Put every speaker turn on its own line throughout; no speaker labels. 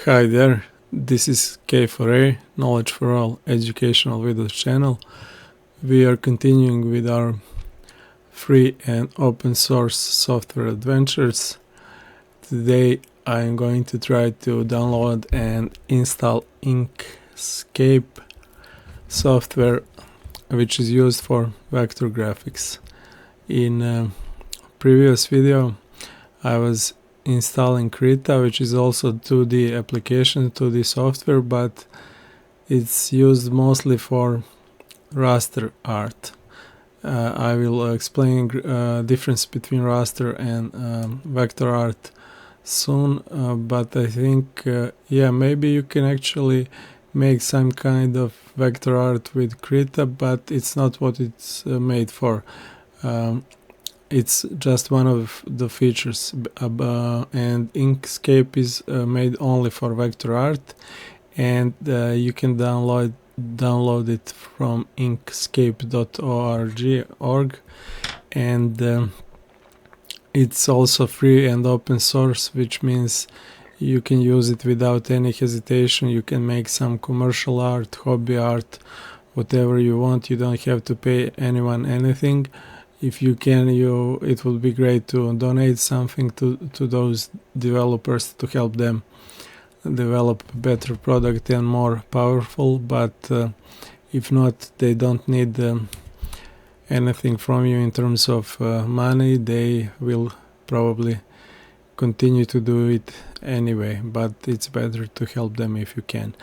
Hi there, this is K4A, Knowledge for All educational videos channel. We are continuing with our free and open source software adventures. Today I am going to try to download and install Inkscape software, which is used for vector graphics. In a previous video I was installing Krita, which is also 2D application, 2D software, but it's used mostly for raster art. I will explain difference between raster and vector art soon, but I think maybe you can actually make some kind of vector art with Krita, but it's not what it's made for. It's just one of the features, and Inkscape is made only for vector art, and you can download it from inkscape.org, and it's also free and open source, which means you can use it without any hesitation. You can make some commercial art, hobby art, whatever you want. You don't have to pay anyone anything. If you can, it would be great to donate something to those developers to help them develop a better product and more powerful, but if not, they don't need anything from you in terms of money. They will probably continue to do it anyway, but it's better to help them if you can.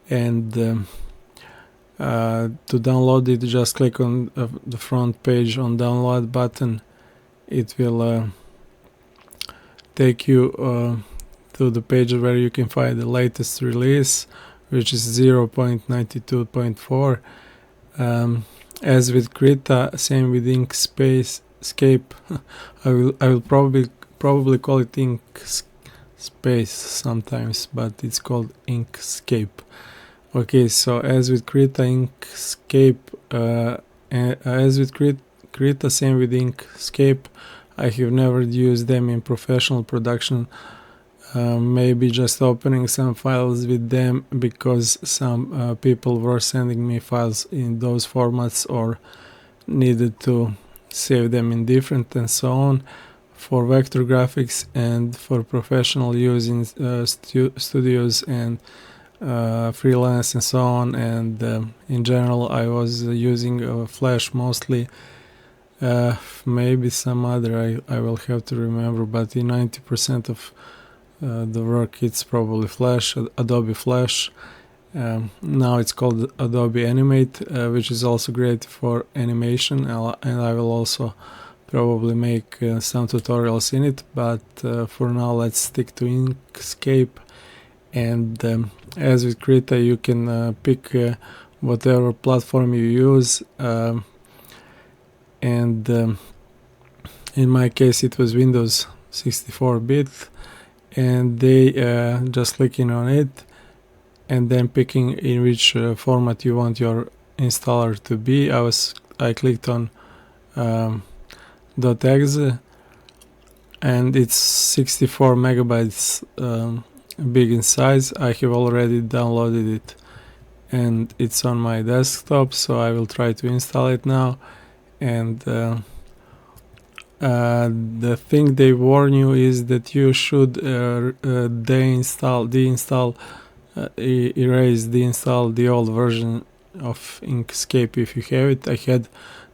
And to download it, just click on the front page on download button. It will take you to the page where you can find the latest release, which is 0.92.4. As with Krita, same with Inkscape. I will probably call it Inkspace sometimes, but it's called Inkscape. Okay, so as with Krita, Inkscape, as with Krita, same with Inkscape. I have never used them in professional production. Maybe just opening some files with them because some people were sending me files in those formats or needed to save them in different and so on. For vector graphics and for professional use in studios and freelance and so on, and in general I was using Flash mostly, maybe some other I will have to remember, but in 90% of the work it's probably Flash, Adobe Flash. Now it's called Adobe Animate, which is also great for animation, and I will also probably make some tutorials in it, but for now let's stick to Inkscape. And as with Krita, you can pick whatever platform you use, and in my case it was Windows 64-bit, and they just clicking on it and then picking in which format you want your installer to be. I clicked on .exe, and it's 64 megabytes big in size. I have already downloaded it and it's on my desktop, so I will try to install it now. And the thing they warn you is that you should erase, deinstall the old version of Inkscape if you have it. I had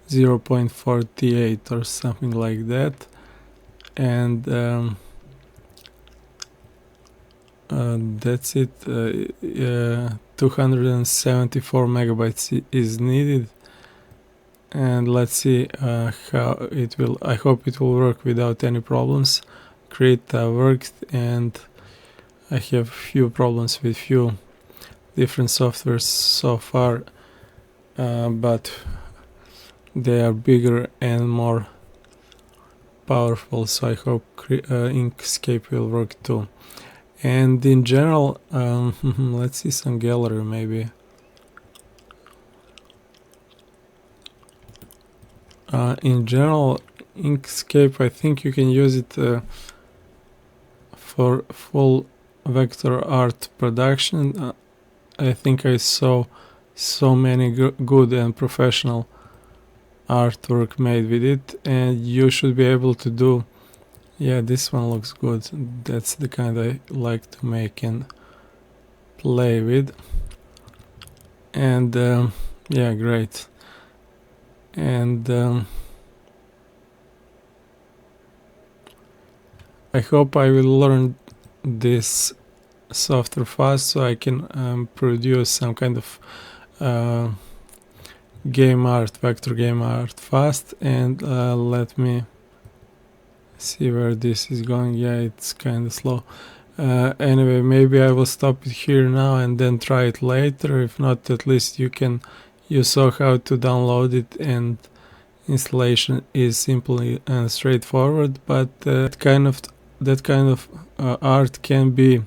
0.48 or something like that, and that's it. 274 megabytes is needed, and let's see how it will. I hope it will work without any problems. Krita worked, and I have few problems with few different softwares so far, but they are bigger and more powerful, so I hope Inkscape will work too. And in general, let's see some gallery maybe. In general, Inkscape, I think you can use it for full vector art production. I think I saw so many good and professional artwork made with it, and you should be able to do. Yeah, this one looks good. That's the kind I like to make and play with. And yeah, great. And I hope I will learn this software fast so I can produce some kind of game art, vector game art fast. And let me see where this is going. Yeah, it's kind of slow. Anyway, maybe I will stop it here now and then try it later. If not, at least you saw how to download it, and installation is simply and straightforward. But that kind of art can be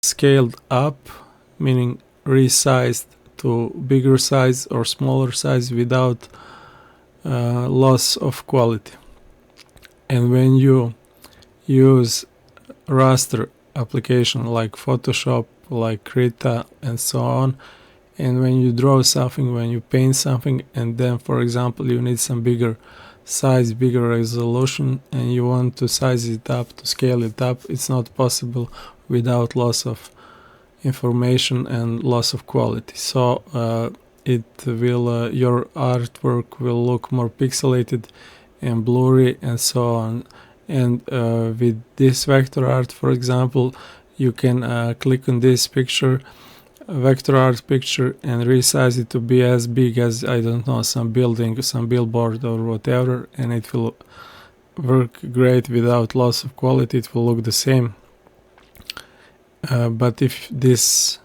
scaled up, meaning resized to bigger size or smaller size without loss of quality. And when you use raster application like Photoshop, like Krita, and so on, and when you draw something, when you paint something, and then for example you need some bigger size, bigger resolution, and you want to size it up, to scale it up, it's not possible without loss of information and loss of quality. So it will your artwork will look more pixelated and blurry and so on. And with this vector art, for example, you can click on this picture, vector art picture, and resize it to be as big as, I don't know, some building, some billboard or whatever, and it will work great without loss of quality. It will look the same. But if this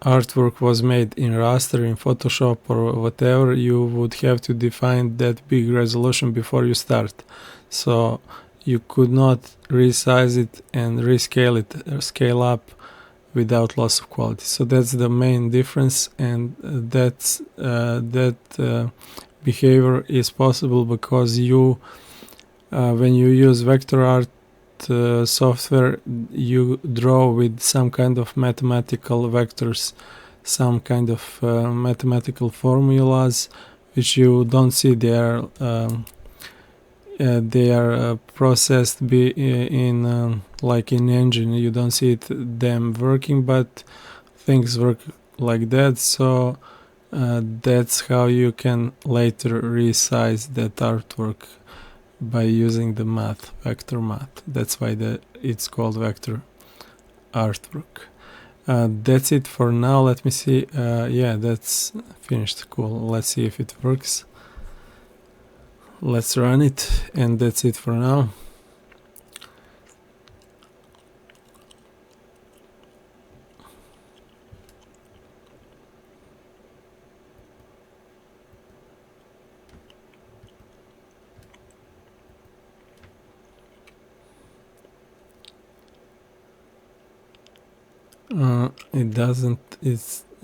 artwork was made in raster, in Photoshop or whatever, you would have to define that big resolution before you start. So you could not resize it and rescale it or scale up without loss of quality. So that's the main difference, and that behavior is possible because you when you use vector art software, you draw with some kind of mathematical vectors, some kind of mathematical formulas which you don't see. They are processed in like in engine. You don't see them working, but things work like that. So that's how you can later resize that artwork, by using the math, vector math. That's why it's called vector artwork. That's it for now. Let me see. Yeah, that's finished. Cool. Let's see if it works. Let's run it, and that's it for now. It doesn't.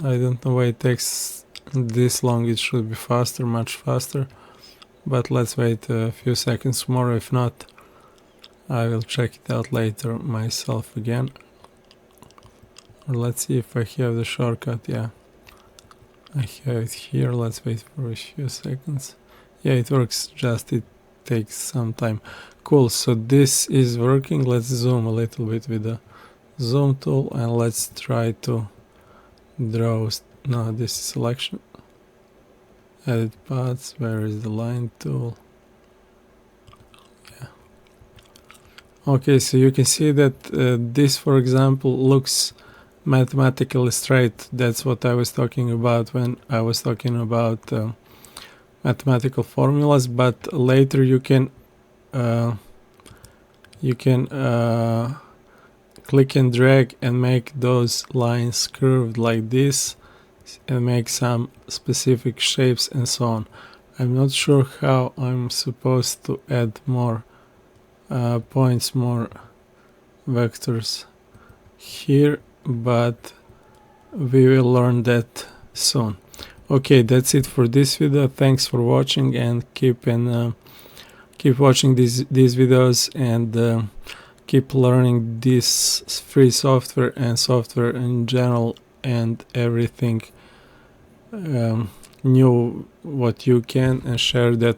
I don't know why it takes this long. It should be faster, much faster. But let's wait a few seconds more. If not, I will check it out later myself again. Or let's see if I have the shortcut. Yeah, I have it here. Let's wait for a few seconds. Yeah, it works, just it takes some time. Cool, so this is working. Let's zoom a little bit with the zoom tool, and let's try to draw. No, this is selection, edit paths. Where is the line tool? Yeah. Okay, so you can see that this, for example, looks mathematically straight. That's what I was talking about when I was talking about mathematical formulas, but later you can click and drag and make those lines curved like this and make some specific shapes and so on. I'm not sure how I'm supposed to add more points, more vectors here, but we will learn that soon. Okay, that's it for this video. Thanks for watching, and keep watching these videos, and keep learning this free software and software in general, and everything new what you can, and share that